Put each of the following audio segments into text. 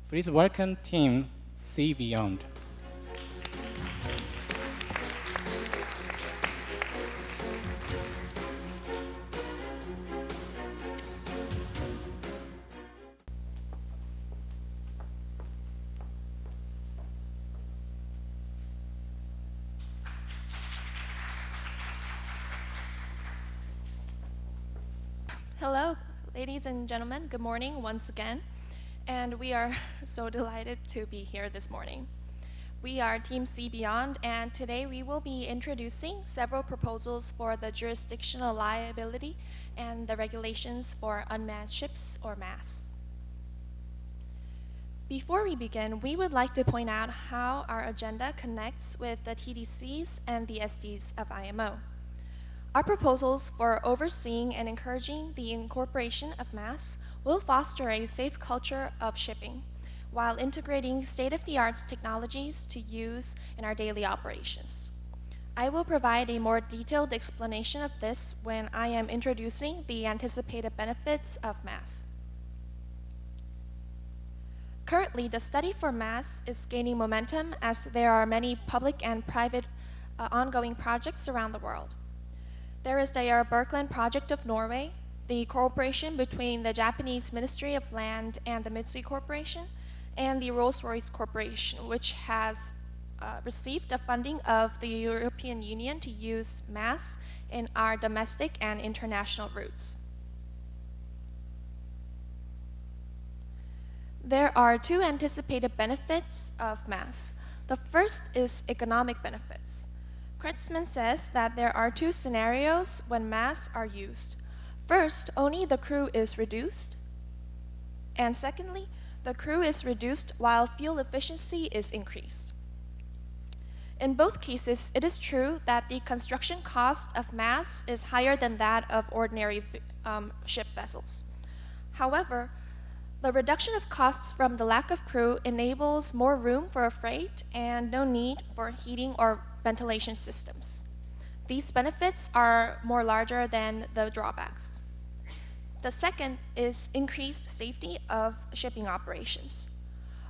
Please welcome Team Seabeyond. Hello, ladies and gentlemen. Good morning once again. And we are so delighted to be here this morning. We are Team Seabeyond, and today we will be introducing several proposals for the jurisdictional liability and the regulations for unmanned ships or MAS. Before we begin, we would like to point out how our agenda connects with the TDCs and the SDs of IMO. Our proposals for overseeing and encouraging the incorporation of MAS will foster a safe culture of shipping while integrating state-of-the-art technologies to use in our daily operations. I will provide a more detailed explanation of this when I am introducing the anticipated benefits of MAS. Currently, the study for MAS is gaining momentum as there are many public and private ongoing projects around the world. There is the Birkeland project of Norway, the cooperation between the Japanese Ministry of Land and the Mitsui Corporation, and the Rolls-Royce Corporation, which has received the funding of the European Union to use MAS in our domestic and international routes. There are two anticipated benefits of MAS. The first is economic benefits. Kreutzmann says that there are two scenarios when MAS are used. First, only the crew is reduced. And secondly, the crew is reduced while fuel efficiency is increased. In both cases, it is true that the construction cost of MAS is higher than that of ordinary ship vessels. However, the reduction of costs from the lack of crew enables more room for freight and no need for heating or ventilation systems. These benefits are more larger than the drawbacks. The second is increased safety of shipping operations.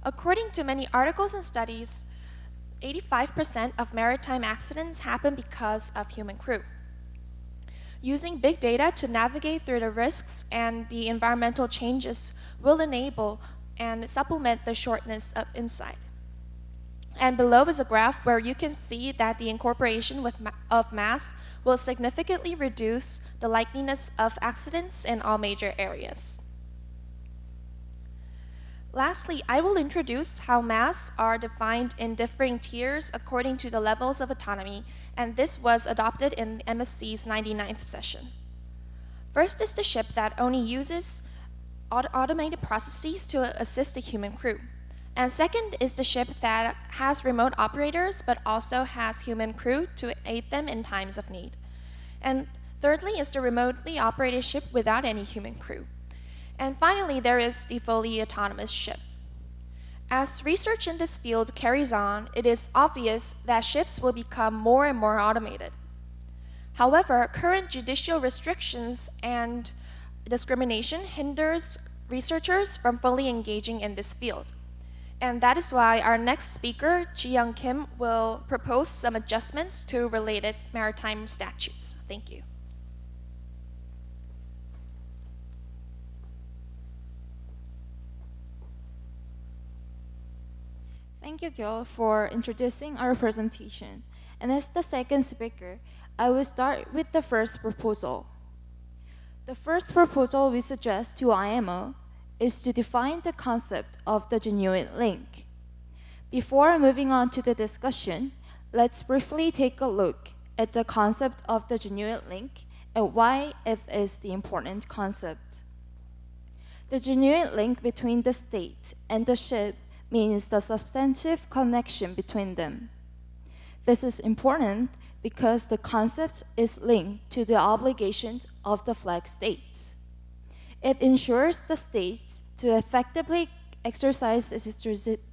According to many articles and studies, 85% of maritime accidents happen because of human crew. Using big data to navigate through the risks and the environmental changes will enable and supplement the shortness of insight. And below is a graph where you can see that the incorporation of MAS will significantly reduce the likeliness of accidents in all major areas. Lastly, I will introduce how MAS are defined in differing tiers according to the levels of autonomy, and this was adopted in MSC's 99th session. First is the ship that only uses automated processes to assist the human crew. And second is the ship that has remote operators but also has human crew to aid them in times of need. And thirdly is the remotely operated ship without any human crew. And finally, there is the fully autonomous ship. As research in this field carries on, it is obvious that ships will become more and more automated. However, current judicial restrictions and discrimination hinders researchers from fully engaging in this field. And that is why our next speaker, Ji-Young Kim, will propose some adjustments to related maritime statutes. Thank you. Thank you, Gil, for introducing our presentation. And as the second speaker, I will start with the first proposal. The first proposal we suggest to IMO is to define the concept of the genuine link. Before moving on to the discussion, let's briefly take a look at the concept of the genuine link and why it is the important concept. The genuine link between the state and the ship means the substantive connection between them. This is important because the concept is linked to the obligations of the flag states. It ensures the states to effectively exercise its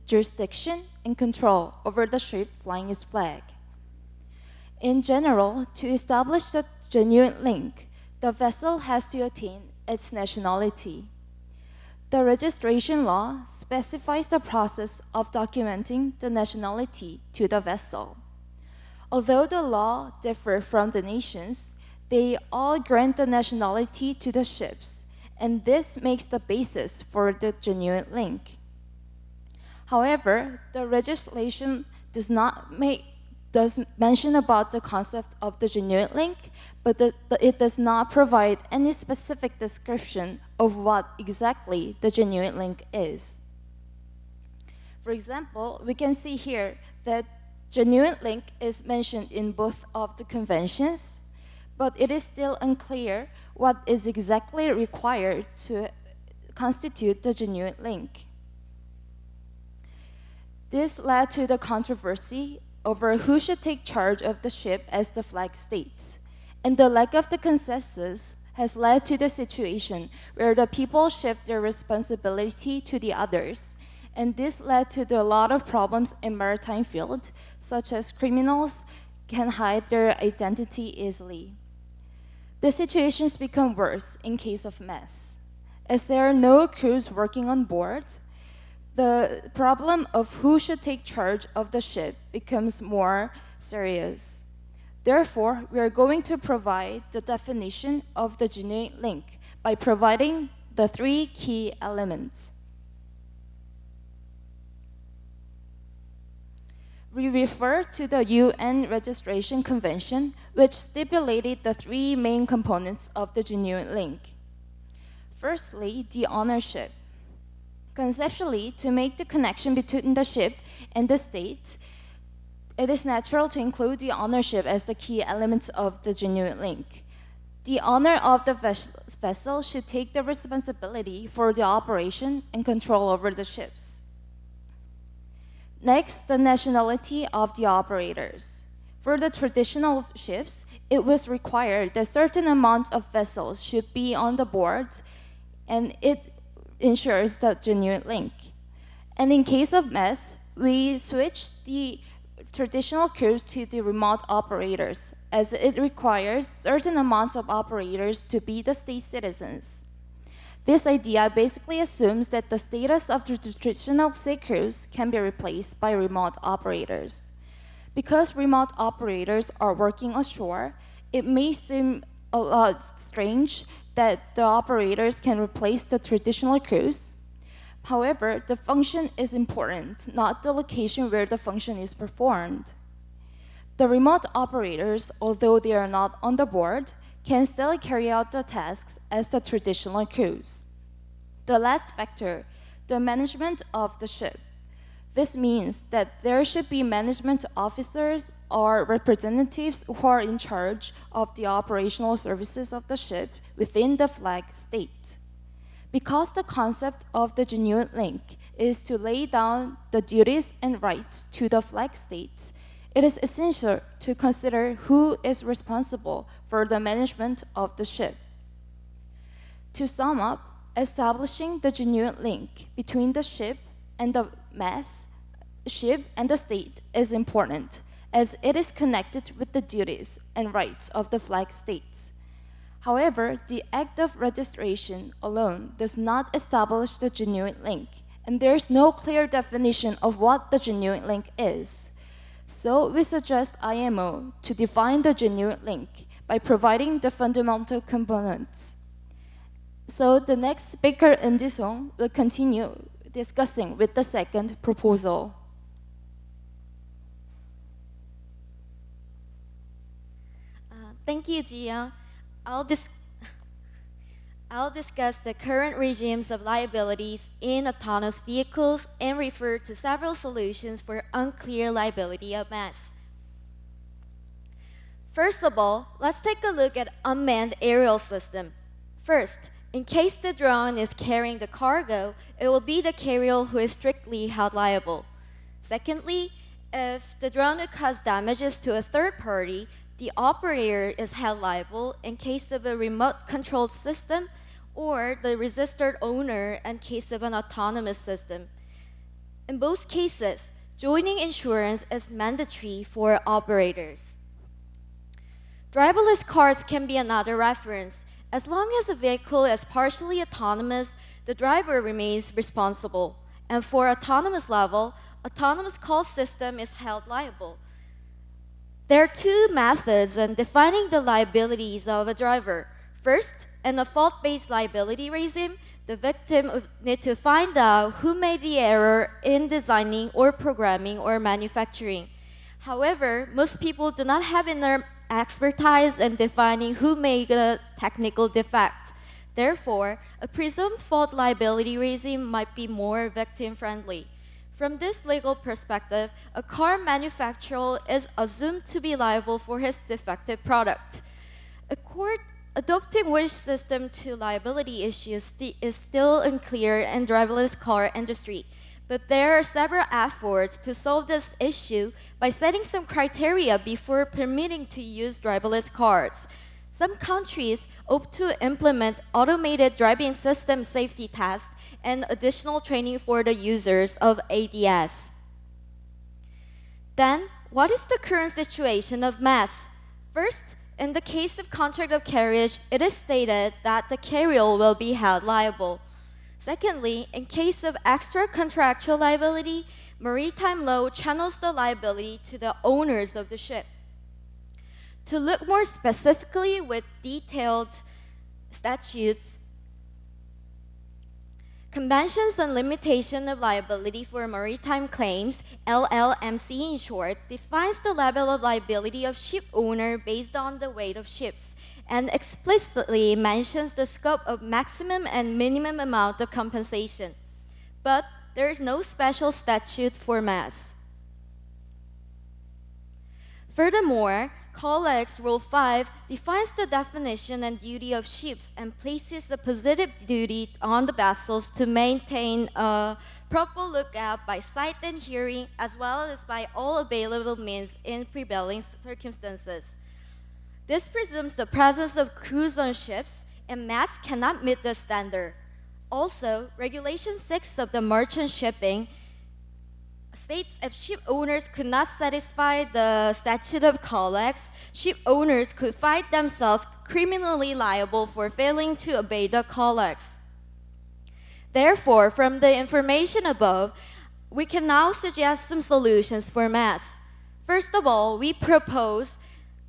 jurisdiction and control over the ship flying its flag. In general, to establish the genuine link, the vessel has to attain its nationality. The registration law specifies the process of documenting the nationality to the vessel. Although the law differs from the nations, they all grant the nationality to the ships, and this makes the basis for the genuine link. However, the legislation does mention about the concept of the genuine link, but it does not provide any specific description of what exactly the genuine link is. For example, we can see here that genuine link is mentioned in both of the conventions, but it is still unclear what is exactly required to constitute the genuine link. This led to the controversy over who should take charge of the ship as the flag states, and the lack of the consensus has led to the situation where the people shift their responsibility to the others, and this led to a lot of problems in maritime field, such as criminals can hide their identity easily. The situations become worse in case of mess. As there are no crews working on board, the problem of who should take charge of the ship becomes more serious. Therefore, we are going to provide the definition of the genuine link by providing the 3 key elements. We refer to the UN Registration Convention, which stipulated the 3 main components of the genuine link. Firstly, the ownership. Conceptually, to make the connection between the ship and the state, it is natural to include the ownership as the key element of the genuine link. The owner of the vessel should take the responsibility for the operation and control over the ships. Next, the nationality of the operators. For the traditional ships, it was required that certain amount of vessels should be on the board, and it ensures the genuine link. And in case of mess, we switched the traditional crews to the remote operators, as it requires certain amounts of operators to be the state citizens. This idea basically assumes that the status of the traditional sea crews can be replaced by remote operators. Because remote operators are working ashore, it may seem a lot strange that the operators can replace the traditional crews. However, the function is important, not the location where the function is performed. The remote operators, although they are not on the board, can still carry out the tasks as the traditional crews. The last factor, the management of the ship. This means that there should be management officers or representatives who are in charge of the operational services of the ship within the flag state. Because the concept of the genuine link is to lay down the duties and rights to the flag states, it is essential to consider who is responsible for the management of the ship. To sum up, establishing the genuine link between the ship and the ship and the state is important, as it is connected with the duties and rights of the flag states. However, the act of registration alone does not establish the genuine link, and there is no clear definition of what the genuine link is. So we suggest IMO to define the genuine link by providing the fundamental components. So the next speaker, Eun-ji-sung, will continue discussing with the second proposal. Thank you, Jia. I'll discuss the current regimes of liabilities in autonomous vehicles and refer to several solutions for unclear liability of mass. First of all, let's take a look at unmanned aerial system. First, in case the drone is carrying the cargo, it will be the carrier who is strictly held liable. Secondly, if the drone would cause damages to a third party, the operator is held liable in case of a remote-controlled system or the registered owner in case of an autonomous system. In both cases, joining insurance is mandatory for operators. Driverless cars can be another reference. As long as a vehicle is partially autonomous, the driver remains responsible. And for autonomous level, autonomous call system is held liable. There are two methods in defining the liabilities of a driver. First, in a fault-based liability regime, the victim would need to find out who made the error in designing or programming or manufacturing. However, most people do not have enough expertise in defining who made a technical defect. Therefore, a presumed fault liability regime might be more victim-friendly. From this legal perspective, a car manufacturer is assumed to be liable for his defective product. A court adopting which system to liability issues is still unclear in driverless car industry. But there are several efforts to solve this issue by setting some criteria before permitting to use driverless cars. Some countries opt to implement automated driving system safety tests and additional training for the users of ADS. Then, what is the current situation of MAS? First, in the case of contract of carriage, it is stated that the carrier will be held liable. Secondly, in case of extra contractual liability, maritime law channels the liability to the owners of the ship. To look more specifically with detailed statutes, Conventions on Limitation of Liability for Maritime Claims, LLMC in short, defines the level of liability of ship owner based on the weight of ships, and explicitly mentions the scope of maximum and minimum amount of compensation. But there is no special statute for MAS. Furthermore, Collex Rule 5 defines the definition and duty of ships and places a positive duty on the vessels to maintain a proper lookout by sight and hearing, as well as by all available means in prevailing circumstances. This presumes the presence of crews on ships, and MAS cannot meet this standard. Also, Regulation 6 of the merchant shipping states if ship owners could not satisfy the statute of Collex, ship owners could find themselves criminally liable for failing to obey the Collex. Therefore, from the information above, we can now suggest some solutions for MAS. First of all, we propose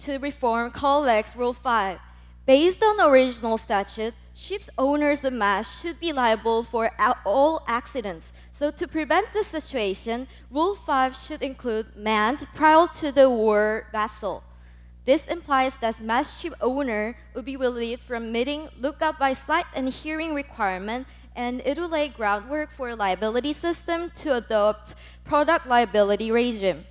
to reform Collex Rule 5. Based on the original statute, ship owners of MAS should be liable for all accidents. So to prevent this situation, Rule 5 should include manned prior to the war vessel. This implies that MAS ship owner would be relieved from meeting lookout by sight and hearing requirement, and it will lay groundwork for a liability system to adopt product liability regime.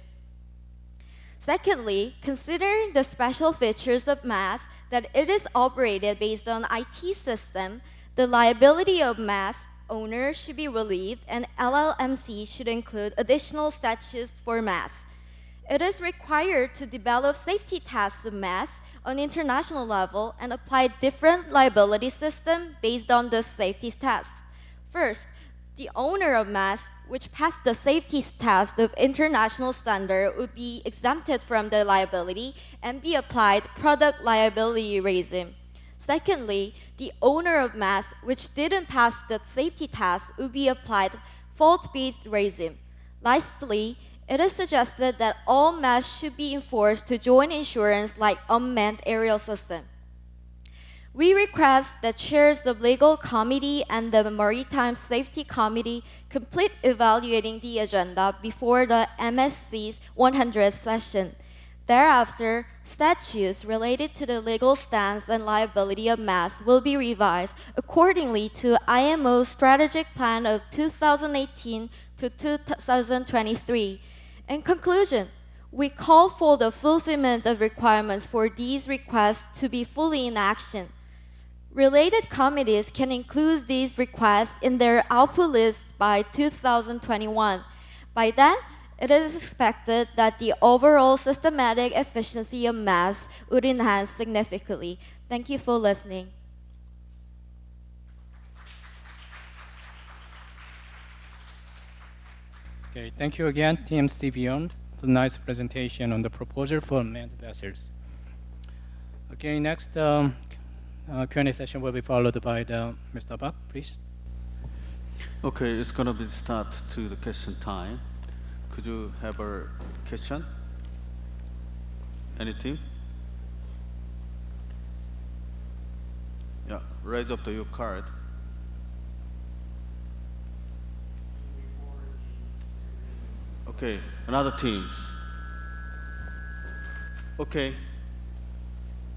Secondly, considering the special features of MAS, that it is operated based on IT system, the liability of MAS owner should be relieved, and LLMC should include additional statutes for MAS. It is required to develop safety tests of MAS on international level and apply different liability system based on the safety tests. First, the owner of MAS, which passed the safety test of international standard, would be exempted from the liability and be applied product liability regime. Secondly, the owner of MAS, which didn't pass the safety test, would be applied fault-based regime. Lastly, it is suggested that all MAS should be enforced to join insurance like unmanned aerial system. We request that chairs of Legal Committee and the Maritime Safety Committee complete evaluating the agenda before the MSC's 100th session. Thereafter, statutes related to the legal stance and liability of MAS will be revised accordingly to IMO Strategic Plan of 2018 to 2023. In conclusion, we call for the fulfillment of requirements for these requests to be fully in action. Related committees can include these requests in their output list by 2021. By then, it is expected that the overall systematic efficiency of MAS would enhance significantly. Thank you for listening. Okay, thank you again, Team Seabeyond, for the nice presentation on the proposal for manned vessels. Okay, next Q&A session will be followed by Mr. Bak, please. Okay, it's gonna be start to the question time. Could you have a question? Any team? Yeah, raise up your card. Okay, another teams. Okay,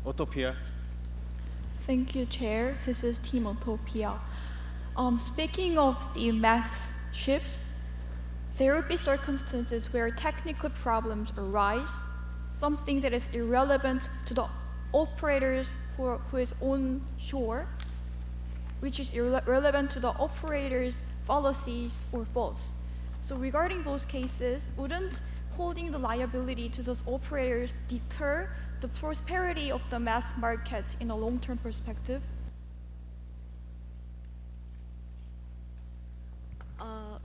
Utopia. Thank you, Chair. This is Team Utopia. Speaking of the mass ships, there will be circumstances where technical problems arise, something that is irrelevant to the operators who is on shore, which is irrelevant to the operators' policies or faults. So regarding those cases, wouldn't holding the liability to those operators deter the prosperity of the mass market in a long-term perspective?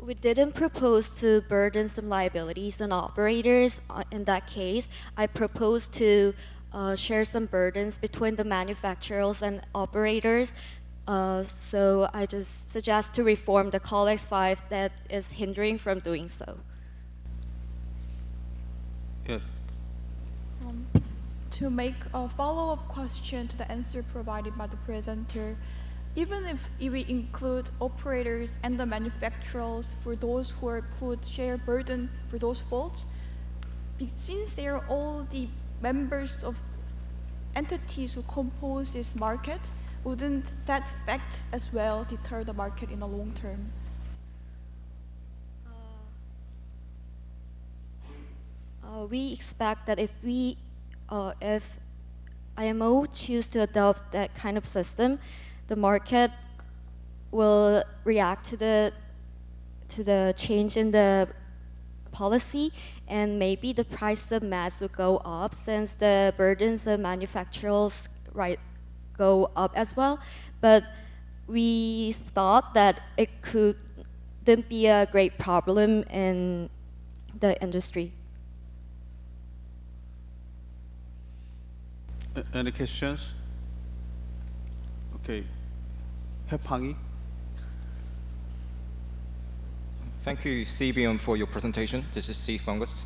We didn't propose to burden some liabilities on operators. In that case, I proposed to share some burdens between the manufacturers and operators. So I just suggest to reform the Collex 5 that is hindering from doing so. Yeah. To make a follow-up question to the answer provided by the presenter, even if we include operators and the manufacturers for those who would share burden for those faults, since they are all the members of entities who compose this market, wouldn't that fact as well deter the market in the long term? We expect that if IMO choose to adopt that kind of system, the market will react to the change in the policy, and maybe the price of mass will go up since the burdens of manufacturers go up as well. But we thought that it couldn't be a great problem in the industry. Any questions? Okay. Hephangi. Thank you, Seabeyond, for your presentation. This is Sea Fungus.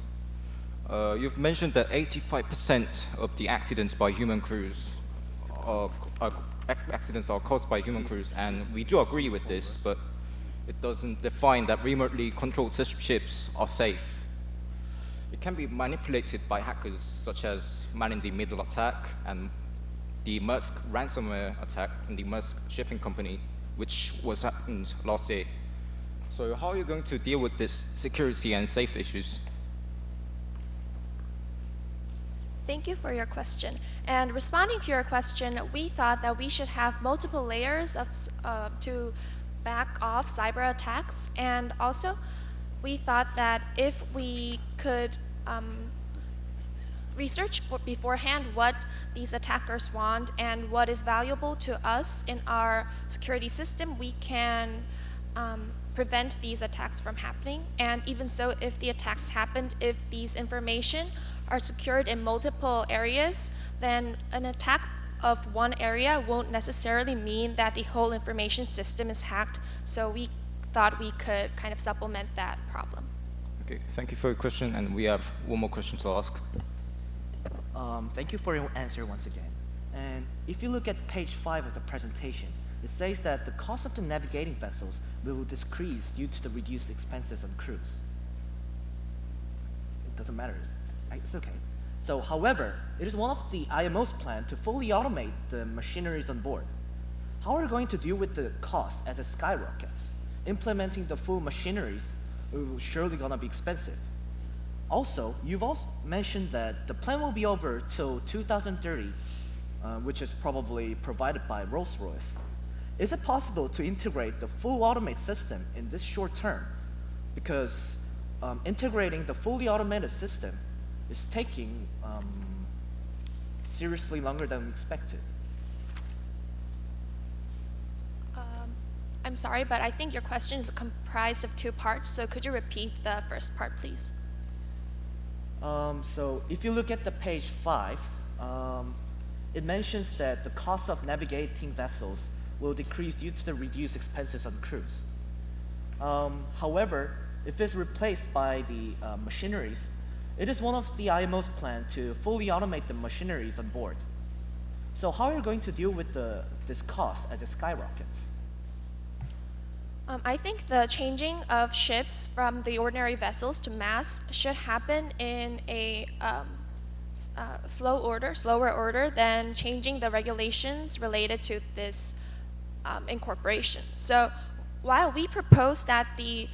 You've mentioned that 85% of the accidents by human crews accidents are caused by human crews, and we do agree with this, but it doesn't define that remotely controlled ships are safe. It can be manipulated by hackers, such as man-in-the-middle attack and the Maersk ransomware attack in the Maersk shipping company, which happened last year. So how are you going to deal with this security and safety issues? Thank you for your question. And responding to your question, we thought that we should have multiple layers to back off cyber attacks, and also we thought that if we could research beforehand what these attackers want and what is valuable to us in our security system, we can prevent these attacks from happening. And even so, if the attacks happened, if these information are secured in multiple areas, then an attack of one area won't necessarily mean that the whole information system is hacked. So we thought we could kind of supplement that problem. Okay, thank you for your question, and we have one more question to ask. Thank you for your answer once again. And if you look at page 5 of the presentation, it says that the cost of the navigating vessels will decrease due to the reduced expenses on crews. It doesn't matter, it's okay. So, however, it is one of the IMO's plan to fully automate the machineries on board. How are we going to deal with the cost as it skyrockets? Implementing the full machineries is surely gonna be expensive. Also, you've also mentioned that the plan will be over till 2030, which is probably provided by Rolls-Royce. Is it possible to integrate the full automate system in this short term? Because integrating the fully automated system is taking seriously longer than we expected. I'm sorry, but I think your question is comprised of two parts, so could you repeat the first part, please? So if you look at the page 5, it mentions that the cost of navigating vessels will decrease due to the reduced expenses on crews. However, if it's replaced by the machineries, it is one of the IMO's plan to fully automate the machineries on board. So how are you going to deal with this cost as it skyrockets? I think the changing of ships from the ordinary vessels to mass should happen in a slower order than changing the regulations related to this incorporation. So while we propose that the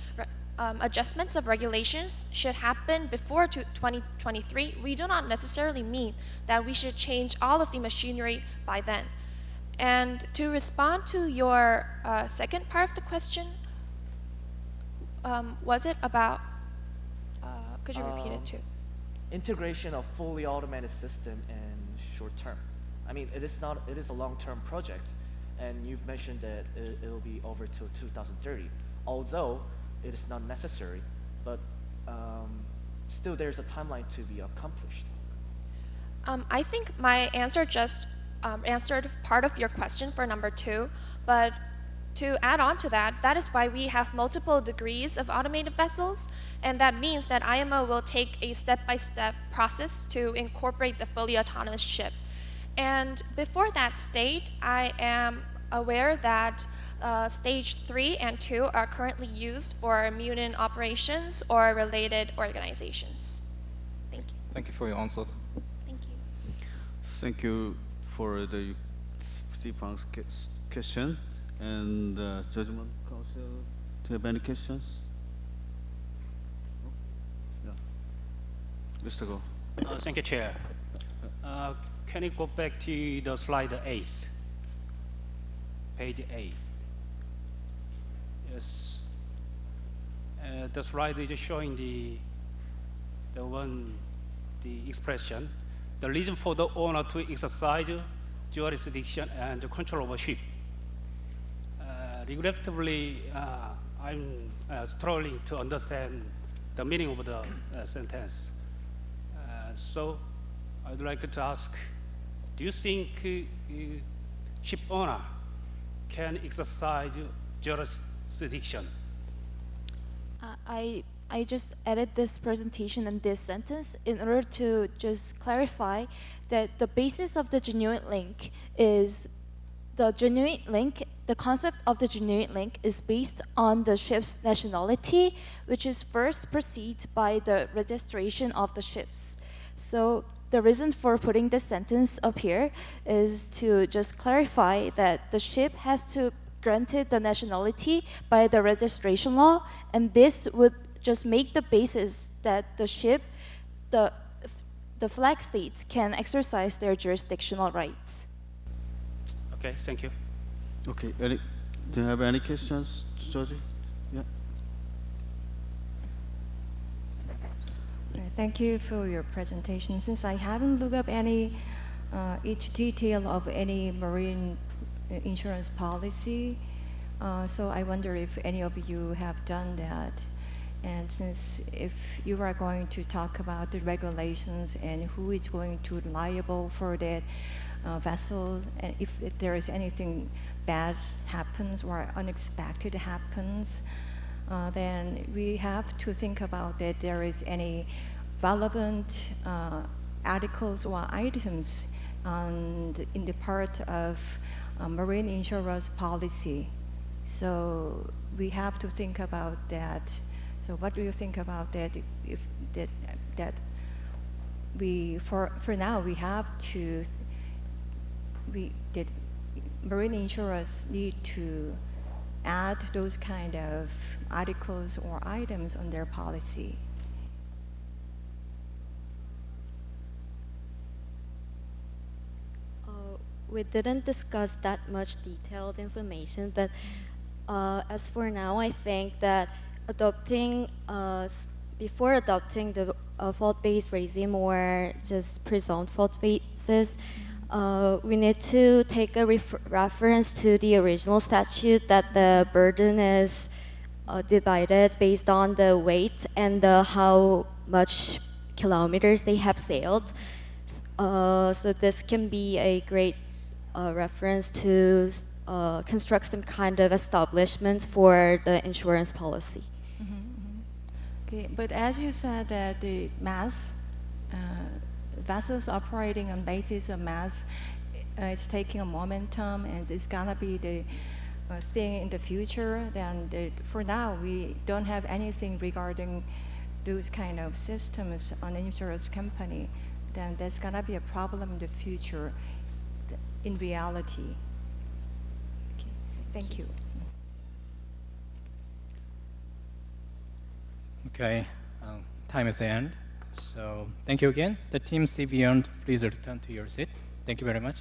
adjustments of regulations should happen before 2023, we do not necessarily mean that we should change all of the machinery by then. And to respond to your second part of the question, was it about, could you repeat it too? Integration of fully automated system in short term. I mean, it is a long-term project, and you've mentioned that it'll be over till 2030. Although it is not necessary, but still there's a timeline to be accomplished. I think my answer just answered part of your question for number 2, but to add on to that, that is why we have multiple degrees of automated vessels, and that means that IMO will take a step-by-step process to incorporate the fully autonomous ship. And before that state, I am aware that stage 3 and 2 are currently used for mutant operations or related organizations. Thank you. Thank you for your answer. Thank you. Thank you for the Seabyond's question. And Judgment Council, do you have any questions? Yeah. Mr. Go. Thank you, Chair. Can you go back to the slide 8, page 8? Yes. The slide is showing the expression, the reason for the owner to exercise jurisdiction and control of a ship. Regrettably, I'm struggling to understand the meaning of the sentence. So I'd like to ask, do you think ship owner can exercise jurisdiction? I just added this presentation and this sentence in order to just clarify that the basis of the genuine link is the concept of the genuine link is based on the ship's nationality, which is first precedes by the registration of the ships. So the reason for putting this sentence up here is to just clarify that the ship has to granted the nationality by the registration law, and this would just make the basis that the ship, the flag states can exercise their jurisdictional rights. Okay, thank you. Okay, do you have any questions, Georgie? Yeah. Thank you for your presentation. Since I haven't looked up each detail of any marine insurance policy, so I wonder if any of you have done that. And since if you are going to talk about the regulations and who is going to be liable for that vessels, and if there is anything bad happens or unexpected happens, then we have to think about that there is any relevant articles or items in the part of marine insurance policy. So we have to think about that. So what do you think about that? If that we for now we have to that marine insurers need to add those kind of articles or items on their policy. We didn't discuss that much detailed information, but as for now, I think that before adopting the fault-based regime or just presumed fault basis, we need to take a reference to the original statute that the burden is divided based on the weight and how much kilometers they have sailed. So this can be a great reference to construct some kind of establishments for the insurance policy. Okay, but as you said that the mass vessels operating on basis of mass is taking a momentum and it's gonna be the thing in the future. Then for now we don't have anything regarding those kind of systems on insurance company. Then there's gonna be a problem in the future. In reality. Okay, thank you. Okay, time is end. So thank you again. The team Seabeyond, please return to your seat. Thank you very much.